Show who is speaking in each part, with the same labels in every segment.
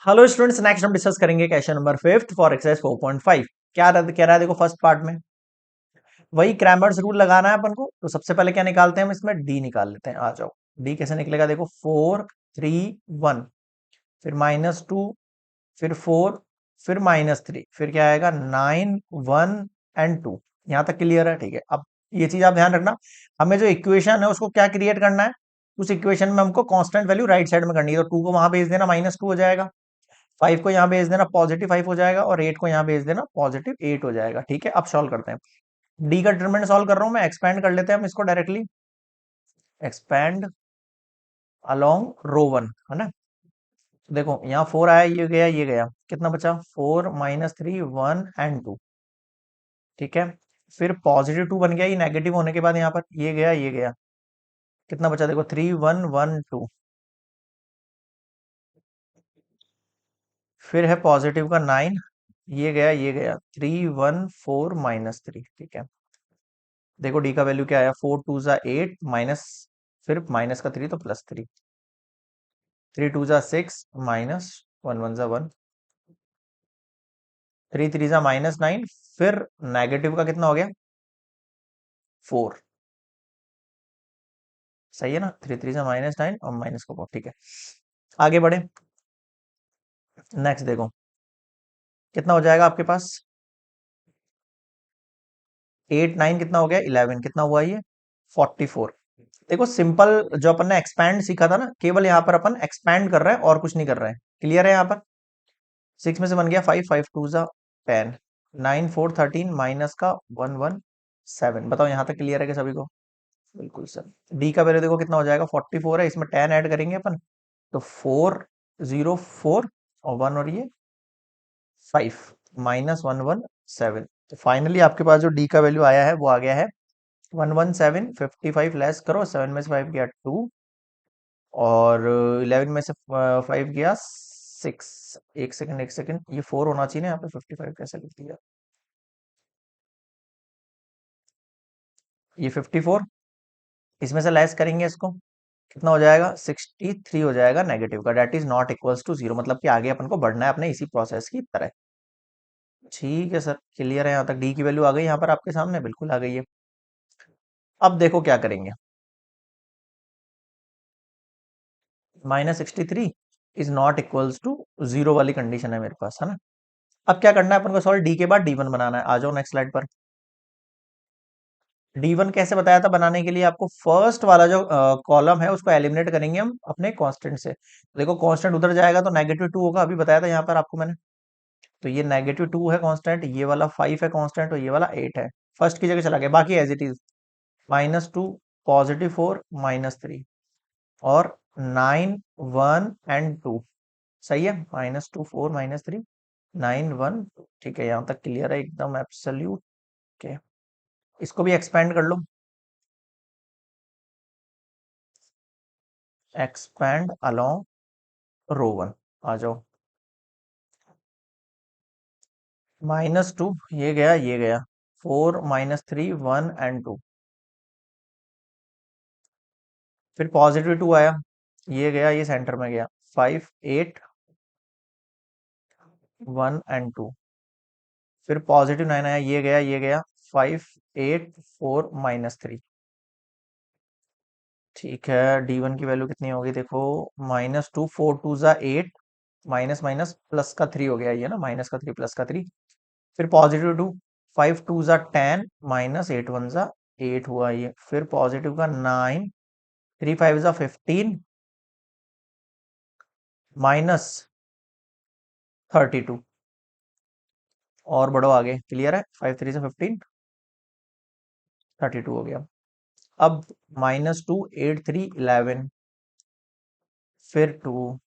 Speaker 1: Hello students, next हम discuss करेंगे question number fifth for exercise 4.5। क्या कह रहा है, देखो फर्स्ट पार्ट में वही क्रैमर्स रूल लगाना है अपन को। तो सबसे पहले क्या निकालते हैं हम, इसमें डी निकाल लेते हैं। आ जाओ, डी कैसे निकलेगा, देखो 4 3 1, फिर -2, फिर 4, फिर -3, फिर क्या आएगा 9 1 एंड 2। यहां तक क्लियर है? ठीक है। अब ये चीज आप ध्यान रखना, हमें जो इक्वेशन है उसको क्या क्रिएट करना है। उस इक्वेशन में हमको कांस्टेंट वैल्यू राइट साइड में करनी है। तो 2 को वहां भेज देना, -2 हो जाएगा। 5 को यहाँ भेज देना, +5 हो जाएगा। और 8 को यहाँ भेज देना, +8 हो जाएगा। ठीक है, अब सॉल्व करते हैं। डी का डिटरमिनेंट सॉल्व कर रहा हूं मैं, एक्सपैंड कर लेते हैं हम इसको डायरेक्टली। एक्सपैंड अलोंग रो वन, है ना। तो देखो यहाँ 4 आया, ये गया, ये गया, कितना बचा? 4 -3 1 एंड 2। ठीक है, फिर +2 बन गया, ये नेगेटिव होने के बाद यहाँ पर ये गया, ये गया, कितना बचा? देखो 3 1 1 2। फिर है पॉजिटिव का 9, ये गया, ये गया, 3 1 4 -3। ठीक है, देखो डी का वैल्यू क्या आया, 4 2 8 माइनस, फिर माइनस का 3 तो +3, 3 2 6 -1 1 1, 3 3 -9, फिर नेगेटिव का कितना हो गया, 4। सही है ना, 3 3 -9 और माइनस का 4। ठीक है, आगे बढ़े। नेक्स्ट देखो कितना हो जाएगा आपके पास, 8 9 कितना हो गया, 11 कितना हुआ ये, 44। देखो सिंपल, जो अपन ने एक्सपैंड सीखा था ना, केवल यहाँ पर अपन एक्सपैंड कर रहे हैं और कुछ नहीं कर रहे हैं। क्लियर है? यहाँ पर 6 में से बन गया 5, 5 2 10, 9 4 13 माइनस का 1 1 7। बताओ यहाँ तक क्लियर है कि सभी को? बिल्कुल सर। डी का वैल्यू देखो कितना हो जाएगा, 44 है, इसमें 10 ऐड करेंगे अपन, तो 4 0 4 और 1 और ये 5 -1 1 7। तो फाइनली आपके पास जो डी का वैल्यू आया है वो आ गया है 117। 55 लेस करो, 7 में से 5 गया 2, और 11 में से 5 गया 6। एक सेकंड, एक सेकंड, ये 4 होना चाहिए ना, यहाँ पे 55 कैसे लिख दिया? ये 54, इसमें से लेस करेंगे इसको, कितना हो जाएगा, 63 हो जाएगा नेगेटिव का। That is not equals to 0, मतलब कि आगे अपन को बढ़ना है अपने इसी प्रोसेस की तरह। ठीक है सर, क्लियर है? यहाँ तक डी की वैल्यू आ गई यहाँ पर आपके सामने, बिल्कुल आ गई है। अब देखो क्या करेंगे, -63 इज नॉट इक्वल्स टू 0 वाली कंडीशन है मेरे पास, है ना। अब क्या करना है अपन को, सॉल्व डी के बाद डी1 बनाना है। आ जाओ नेक्स्ट स्लाइड पर। डी1 कैसे बताया था बनाने के लिए आपको, फर्स्ट वाला जो कॉलम है उसको एलिमिनेट करेंगे हम अपने कांस्टेंट से। देखो कांस्टेंट उधर जाएगा तो -2 होगा, अभी बताया था यहाँ पर आपको मैंने। तो ये -2 है कांस्टेंट, ये वाला 5 है कांस्टेंट, और ये वाला 8 है। फर्स्ट की जगह चला गया, बाकी एज इट इज। -2, +4 -3, और 9 1 एंड 2। सही है, -2 4 -3 9 1 2। ठीक है, यहाँ तक क्लियर है एकदम एब्सोल्यूट। ओके, इसको भी एक्सपेंड कर लो। एक्सपैंड अलोंग रो वन, आ जाओ। -2, ये गया, ये गया, 4 -3 1 एंड 2। फिर +2 आया, ये गया, ये सेंटर में गया, 5 8 1 एंड 2। फिर +9 आया, ये गया, ये गया, 5 8 4 -3। ठीक है, डी1 की वैल्यू कितनी होगी देखो, -2 4 2 8, माइनस माइनस प्लस का 3 हो गया, ये ना, -3 +3। फिर +2, 5 2 10 -8 1 8 हुआ ये। फिर पॉजिटिव का 9, 3 5 15 -32। और बढ़ो आगे, क्लियर है? 5 3 15, 32 हो गया। अब -2 8 3 11, फिर 2,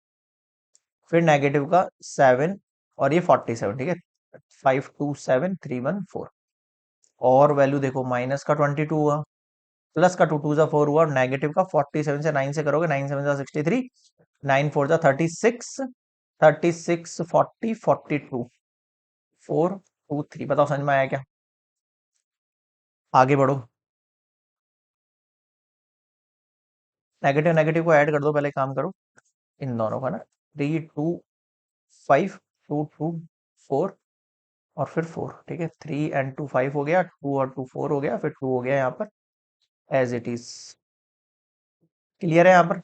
Speaker 1: फिर नेगेटिव का 7, और ये 47। ठीक है, 5 2 7 3 1 4। और वैल्यू देखो, माइनस का 22 हुआ, प्लस का 2 2 4 हुआ, और नेगेटिव का 47 से 9 से करोगे, 9 7 63, 9 4 36, 36 40 42 4 2 3। बताओ समझ में आया क्या? आगे बढ़ो, नेगेटिव नेगेटिव को ऐड कर दो, पहले काम करो इन दोनों का ना। 3 2 5, 2 2 4 और फिर 4। ठीक है, 3 एंड 2 5 हो गया, 2 और 2 4 हो गया, फिर 2 हो गया यहाँ पर एज इट इज। क्लियर है यहाँ पर?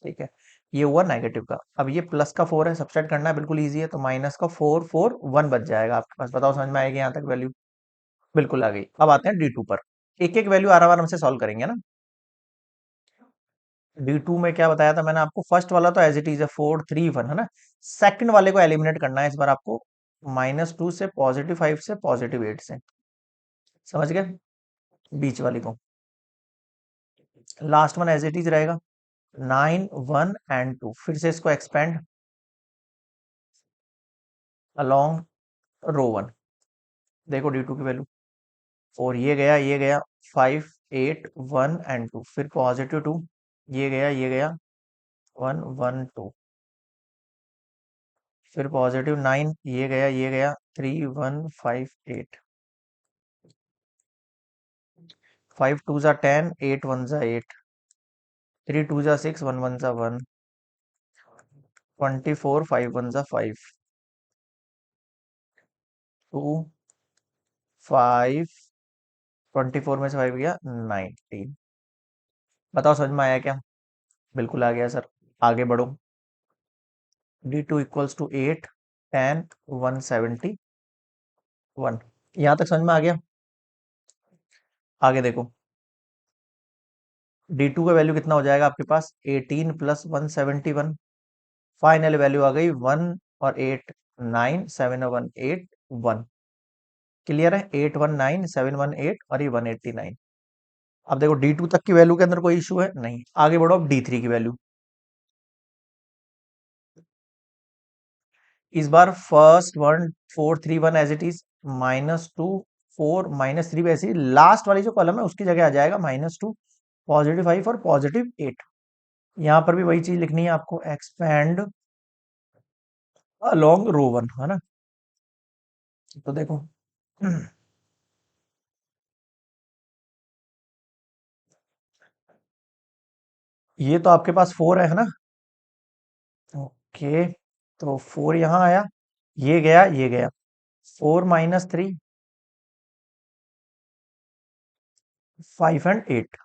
Speaker 1: ठीक है, ये हुआ नेगेटिव का। अब ये प्लस का 4 है, सब्सट्रैक्ट करना है, बिल्कुल इजी है। तो माइनस का 4 4 1 बच जाएगा आपके पास। बताओ समझ में आएगी यहाँ तक वैल्यू? बिल्कुल आ गई। अब आते हैं D2 पर। एक एक वैल्यू आराम आराम से सॉल्व करेंगे ना। D2 में क्या बताया था मैंने आपको? फर्स्ट वाला तो एज इट इज है 4 3 1 है ना। सेकंड वाले को एलिमिनेट करना है इस बार आपको, -2 से +5 से +8 से। समझ गए? बीच वाली को। Last one as it is रहेगा 9 1 एंड 2। फिर से इसको एक्सपेंड अलोंग रो 1। देखो D2 की वैल्यू, और ये गया 5 8 1 एंड 2, फिर +2, ये गया 1 1 2, फिर +9, ये गया 3 1 5 8, 5 2 जा 10, 8 1 जा 8, 3 2 जा 6, 1 1 जा 1, 24 5 1 जा 5, 2 5, 24 में से 5 गया 19। बताओ समझ में आया क्या? बिल्कुल आ गया सर। आगे बढ़ो। D2 equals to 8 10 171। यहाँ तक समझ में आ गया? आगे देखो, D2 का वैल्यू कितना हो जाएगा आपके पास? 18 + 171। फाइनल वैल्यू आ गई 1 और 8 9 7 1 8 1। क्लियर है? 8 1 9 7 1 8 और ये 189। अब देखो D2 तक की वैल्यू के अंदर कोई इशू है नहीं। आगे बढ़ो, अब D3 की वैल्यू। इस बार first one 4 3 1 as it is, -2 4 -3 वैसे ही लास्ट वाली जो कॉलम है उसकी जगह आ जाएगा -2 +5 और +8। यहाँ पर भी वही चीज लिखनी है आपको, एक्सपेंड अलोंग रो 1 है ना। तो देखो ये तो आपके पास 4 है ना। ओके, तो 4 यहाँ आया, ये गया 4 -3 5 एंड 8।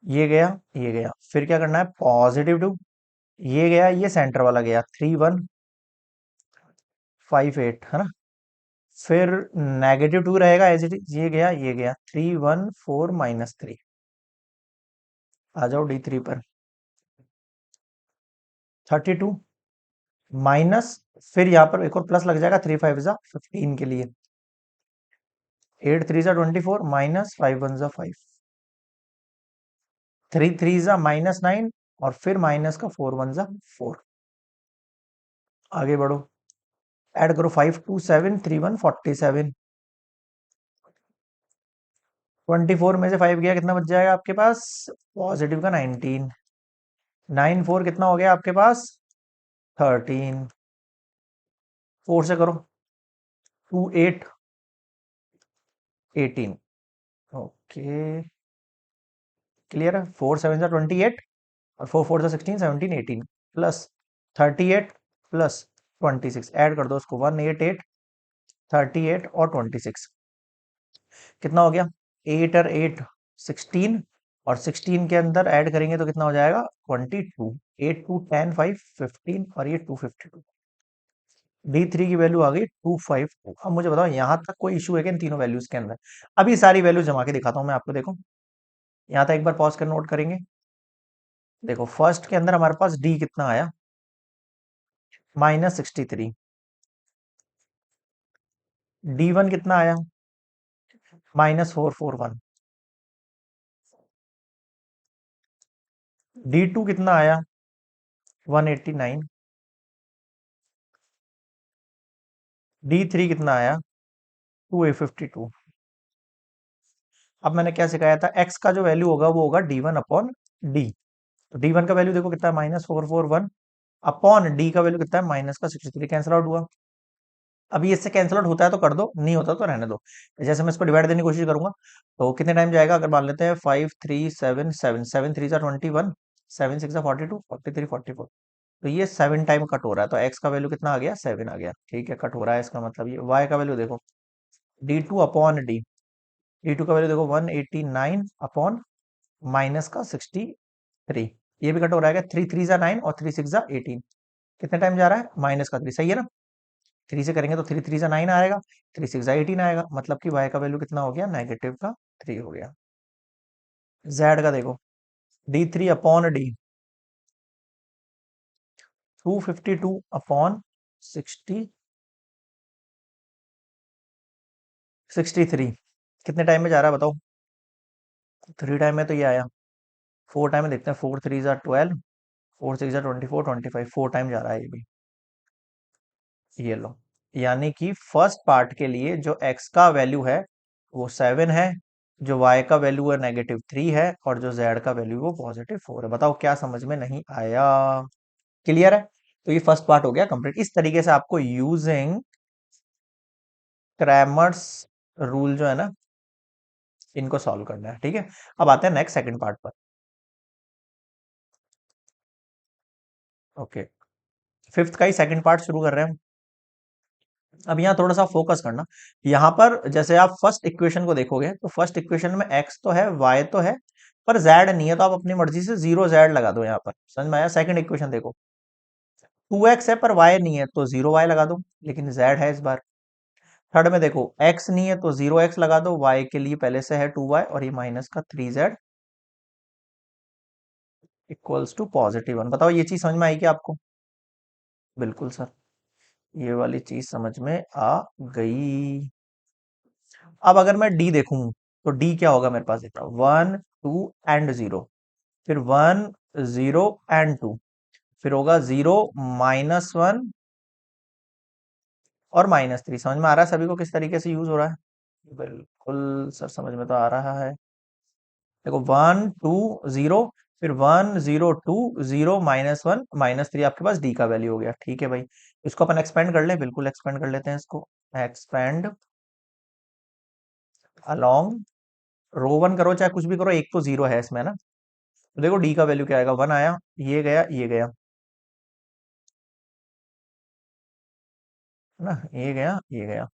Speaker 1: ये गया, फिर क्या करना है? +2, ये सेंटर वाला गया 3 1 5 8 है ना। फिर -2 रहेगा एज इट इज, ये गया 3 1 4 -3। आ जाओ D3 पर। 32 माइनस, फिर यहाँ पर एक और प्लस लग जाएगा, 3 5 जा 15 के लिए, 8 3 जा 24 -5 1 जा 5, 3 3 जा -9 और फिर माइनस का 4 1 जा 4। आगे बढ़ो, ऐड करो 5 2 7 3 1 47। 24 में से 5 गया, कितना बच जाएगा आपके पास? पॉजिटिव का 19। 9 4 कितना हो गया आपके पास? 13। 4 से करो, 2 8 18। ओके, क्लियर है? 4 7 जा 28 और 4 4 जा 16 17 18 प्लस 38 प्लस 26, ऐड कर दो उसको, 188 38 और 26 कितना हो गया? 8 और 8 16, और 16 के अंदर ऐड करेंगे तो कितना हो जाएगा? 22। 8 2 10 5 15 और ये 252। D3 की वैल्यू आ गई 252। अब मुझे बताओ यहाँ तक कोई इशू है क्या इन तीनों वैल्यूज के अंदर? अभी सारी वैल्यू जमा के दिखाता हूँ मैं आपको। देखो यहाँ तक एक बार पॉज कर नोट करेंगे। देखो फर्स्ट के अंदर हमारे पास D कितना आया? -63। D1 कितना आया? -441। D2 कितना आया? 189। D3 कितना आया? 252। अब मैंने क्या सिखाया था? x का जो वैल्यू होगा वो होगा D1 अपॉन D। तो D1 का वैल्यू देखो कितना है? -441 अपॉन D का वैल्यू कितना है? -63। कैंसिल आउट हुआ। अभी इससे कैंसिल आउट होता है तो कर दो, नहीं होता तो रहने दो। जैसे मैं इसको डिवाइड देने की कोशिश करूंगा तो कितने टाइम जाएगा? अगर मान लेते हैं 5 3 7 7 7 3 जा 21, 7 6 42 43 44। तो ये 7 टाइम कट हो रहा है, तो एक्स का वैल्यू कितना आ गया? 7 आ गया। ठीक है, कट हो रहा है, इसका मतलब ये वाई का वैल्यू देखो, D2 अपॉन डी, D2 का वैल्यू देखो 189 अपॉन माइनस का 63। ये भी कट हो रहा है, 3 3 जा 9 और 3 6 जा 18। कितने टाइम जा रहा है? माइनस का 3, सही है ना? 3 से करेंगे तो 3 3 जा 9 आएगा, 3 6 जा 18 आएगा, मतलब कि y का वैल्यू कितना हो गया? नेगेटिव का 3 हो गया। z का देखो, D3 अपॉन डी 252 अपॉन 63। कितने टाइम में जा रहा है बताओ? 3 टाइम में तो ये आया, 4 टाइम में देखते हैं, 4 3 जा 12, 4 6 जा 24 25, 4 टाइम जा रहा है ये भी। ये लो, यानी कि फर्स्ट पार्ट के लिए जो x का वैल्यू है वो 7 है, जो y का वैल्यू है -3 है, और जो z का वैल्यू वो +4 है। बताओ क्या समझ में नहीं आया? क्लियर है? तो ये फर्स्ट पार्ट हो गया कंप्लीट। इस तरीके से आपको यूजिंग क्रैमर्स रूल जो है ना, इनको सॉल्व करना है। ठीक है, अब आते हैं नेक्स्ट सेकंड पार्ट पर। ओके, फिफ्थ का ही सेकंड पार्ट शुरू कर रहे हैं हम। अब यहाँ थोड़ा सा फोकस करना, यहाँ पर जैसे आप फर्स्ट इक्वेशन को देखोगे तो फर्स्ट इक्वेशन में x तो है, y तो है, पर z नहीं है, तो आप अपनी मर्जी से 0 z लगा दो। यहाँ पर समझ में आया? सेकंड इक्वेशन देखो, 2x है पर y नहीं है, तो 0 y लगा दो, लेकिन z है इस बार। थर्ड में देखो, x नहीं है तो 0 x लगा दो, y के लिए पहले से है 2y, और ये माइनस का 3z इक्वल्स टू +1। बताओ ये चीज समझ में आई क्या आपको? बिल्कुल सर, ये वाली चीज समझ में आ गई। अब अगर मैं डी देखूं तो डी क्या होगा मेरे पास? देखना, 1 2 एंड 0, फिर 1 0 एंड 2, फिर होगा 0 -1 और -3। समझ में आ रहा है सभी को किस तरीके से यूज हो रहा है? बिल्कुल सर, समझ में तो आ रहा है। देखो, 1 2 0, फिर 1 0 2 0 -1 -3, आपके पास डी का वैल्यू हो गया। ठीक है भाई, इसको अपन एक्सपेंड कर ले, बिल्कुल एक्सपेंड कर लेते हैं इसको। एक्सपेंड अलोंग रो वन करो चाहे कुछ भी करो, एक तो 0 है इसमें ना। तो देखो डी का वैल्यू क्या आएगा? 1 आया, ये गया, ये गया, है ना? ये गया, ये गया,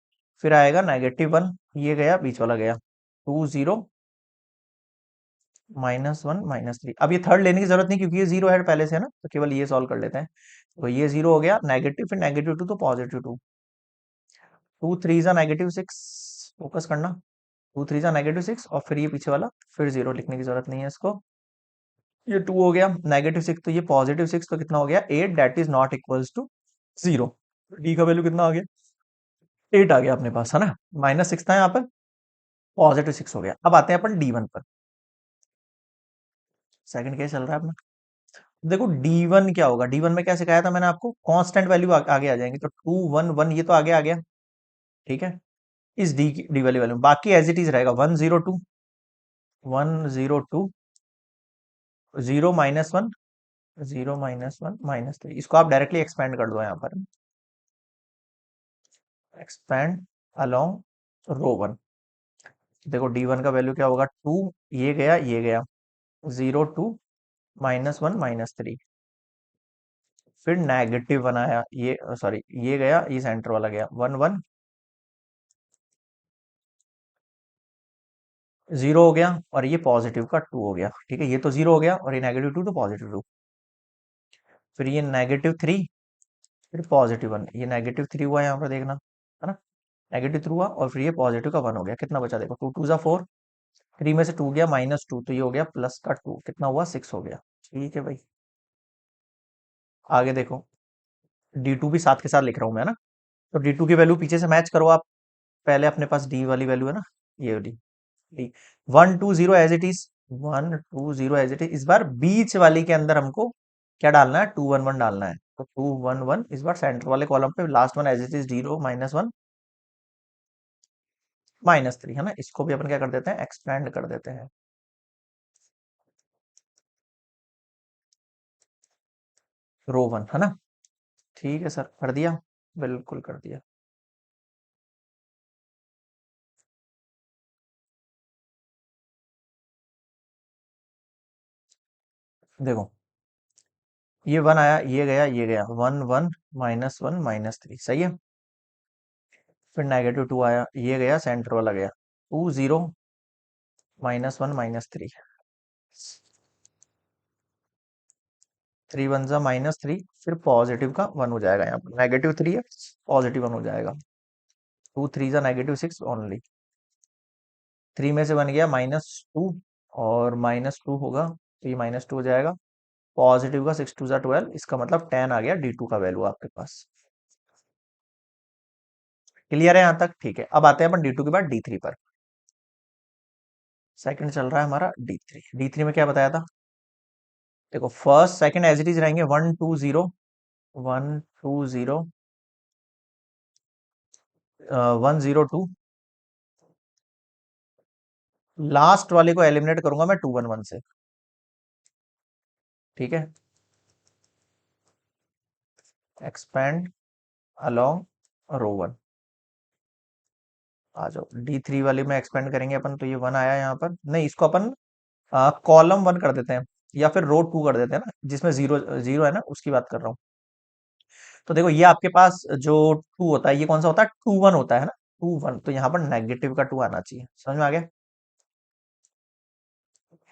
Speaker 1: फिर आएगा -1, ये गया, बीच वाला गया, 2 0 -1 -3। अब ये थर्ड लेने की जरूरत नहीं, क्योंकि ये 0 है पहले से, है ना, तो केवल ये सॉल्व कर लेते हैं। तो ये 0 हो गया, नेगेटिव, फिर -2 तो +2, 2 3 जा -6, फोकस करना, 2 3 जा -6, और फिर ये पीछे वाला, फिर 0 लिखने की जरूरत नहीं है इसको। ये 2 हो गया, -6, तो ये +6, तो कितना हो गया? 8, that is not equals to 0। D का वैल्यू कितना आ गया? 8 आ गया अपने पास, है ना? -6 था यहाँ पर, +6 हो गया। अब आते हैं अपन D1 पर। सेकंड केस चल रहा है अपना। देखो D1 क्या होगा? D1 में क्या सिखाया था मैंने आपको? कांस्टेंट वैल्यू आगे आ जाएंगी, तो 2 1 1 ये तो आगे आ गया। ठीक है, इस डी वाली वैल्यू बाकी एज इट इज रहेगा, 1 0 2 1 0 2 0 -1 0 -1 -3। इसको आप डायरेक्टली एक्सपेंड कर दो यहाँ पर, एक्सपेंड अलोंग रो वन। देखो D1 का वैल्यू क्या होगा? 2, ये गया, ये गया, 0 2 -1 -3, फिर नेगेटिव बनाया, ये सॉरी, ये गया, ये सेंटर वाला गया, 1 1 0 हो गया, और ये पॉजिटिव का 2 हो गया। ठीक है, ये तो 0 हो गया, और ये -2 तो +2, फिर ये -3, फिर +1, ये -3 हुआ यहाँ पर देखना, है ना? -3 हुआ, और फिर ये पॉजिटिव का 1 हो गया। कितना बचा? देखो, 2 2 जा 4, 3 में से 2 गया, -2, तो ये हो गया प्लस का 2, कितना हुआ? 6 हो गया। ठीक है भाई, आगे देखो, D2 भी साथ के साथ लिख रहा हूँ मैं, ना? तो D2 की वैल्यू पीछे से मैच करो आप। पहले अपने पास डी वाली वैल्यू है ना, ये वाली D, 1 2 0 as it is, 1 2 0 as it is. इस बार बीच वाली के अंदर हमको क्या डालना है? 2 1 1 डालना है, तो 2 1 1 इस बार सेंटर वाले कॉलम पे, last one as it is 0 -1 -3, है ना? इसको भी अपन क्या कर देते हैं? एक्सपेंड कर देते हैं, रो वन, है ना? ठीक है सर, कर दिया, बिल्कुल कर दिया। देखो, ये वन आया, ये गया, वन वन, -1 -3, सही है। फिर -2 आया, ये गया, सेंटर वाला गया, 2 0 -1 -3, 3 वन जा -3, फिर पॉजिटिव का 1 हो जाएगा, यहाँ पर -3 है, पॉजिटिव 1 हो जाएगा, 2 3 जा -6 ओनली, 3 में से 1 गया -2, और -2 होगा तो ये -2 हो जाएगा, पॉजिटिव का 6 2 जा 12, इसका मतलब 10 आ गया D2 का वैल्यू आपके पास। क्लियर है यहाँ तक? ठीक है, अब आते हैं अपन D2 के बाद D3 पर। सेकंड चल रहा है हमारा D3। D3 में क्या बताया था? देखो first second as it is रहेंगे, 1 2 0, 1 2 0, 1 0 2, लास्ट वाले को एलिमिनेट करूंगा मैं 2 1 1 से, ठीक है। एक्सपेंड अलोंग रो 1, आ जाओ D3 वाले में एक्सपेंड करेंगे अपन, तो ये 1 आया यहाँ पर, नहीं इसको अपन कॉलम 1 कर देते हैं, या फिर रो 2 कर देते हैं ना, जिसमें जीरो जीरो है ना, उसकी बात कर रहा हूँ। तो देखो ये आपके पास जो 2 होता है, ये कौन सा होता है? 2 1 होता है ना, 2 1, तो यहाँ पर नेगेटिव का 2 आना चाहिए, समझ में आ गया?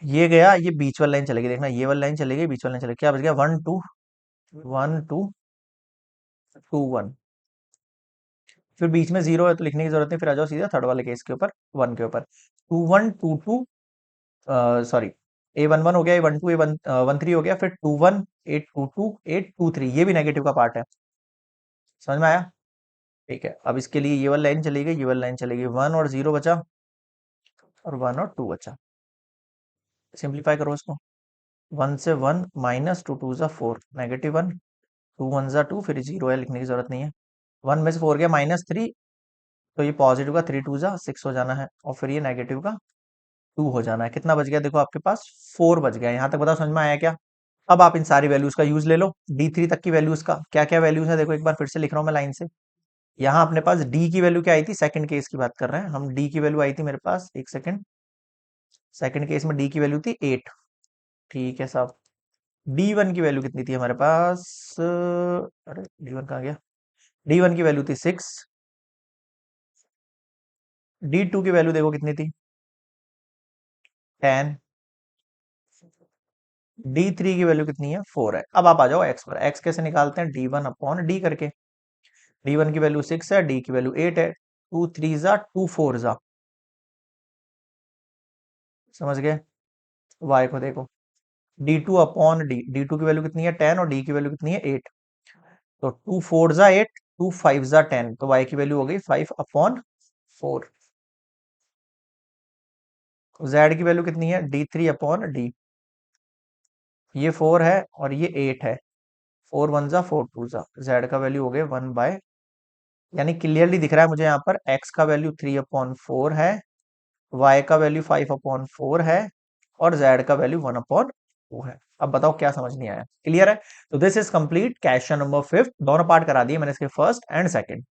Speaker 1: ये गया, ये बीच वाली लाइन चलेगी, देखना ये वाली लाइन चलेगी, बीच वाली लाइन चलेगी, क्या बच गया? 1 2 1 2 2 1, फिर बीच में जीरो है तो लिखने की जरूरत नहीं, फिर आ जाओ सीधा थर्ड वाले केस के ऊपर, 1 के ऊपर, 2 1 2 2, सॉरी, A 1 1 हो गया, A 1 2 A 1 3 हो गया, फिर 2 1 8 2 2 8 2 3, ये भी नेगेटिव का पार्ट है, समझ में आया? ठीक है, अब इसके लिए ये वाली लाइन चली गई, ये वाली लाइन चलेगी, 1 और 0 बचा, और 1 और 2 बचा, सिंप्लीफाई करो इसको, 1 से 1 -2 2 जा 4, -1, 2 1 जा 2, फिर 0 है, लिखने की जरूरत नहीं है, 1 में से 4 गया -3, तो ये पॉजिटिव का 3 2 जा 6 हो जाना है, और फिर ये नेगेटिव का 2 हो जाना है। कितना बच गया देखो आपके पास? 4 बच गया। यहाँ तक बताओ समझ में आया क्या? अब आप इन सारी वैल्यूज का यूज ले लो, D3 तक की वैल्यूज का क्या क्या वैल्यूज है, देखो एक बार फिर से लिख रहा हूँ मैं लाइन से। यहाँ अपने पास D की वैल्यू क्या आई थी? सेकंड केस की बात कर रहे हैं हम, D की वैल्यू आई थी मेरे पास, एक सेकंड, सेकंड केस में D की वैल्यू थी 8, ठीक है साहब। D1 की वैल्यू कितनी थी हमारे पास? अरे D1 कहाँ गया? D1 की वैल्यू थी 6, D2 की वैल्यू देखो कितनी थी? 10, D3 की वैल्यू कितनी है? 4 है। अब आप आ जाओ x पर, x कैसे निकालते हैं? D1/D करके, D1 की वैल्यू 6 है, D की वैल्यू 8 है, 2 3 जा 2 4 जा, समझ गए? y को देखो, D2/D, D2 की वैल्यू कितनी है? 10, और D की वैल्यू कितनी है? 8, तो 2 4 जा 8, 2 5 जा 10, तो y की वैल्यू हो गई 5/4। z की वैल्यू कितनी है? D3/D, ये 4 है और ये 8 है, 4 1 जा 4 2 जा, z का वैल्यू हो गया 1/, यानी क्लियरली दिख रहा है मुझे यहाँ पर x का वैल्यू 3/4 है, y का वैल्यू 5/4 है, और z का वैल्यू 1/2 है। अब बताओ क्या समझ नहीं आया? क्लियर है? तो this is complete question number 5, दोनों पार्ट करा दिए मैंने इसके, फर्स्ट एंड सेकंड।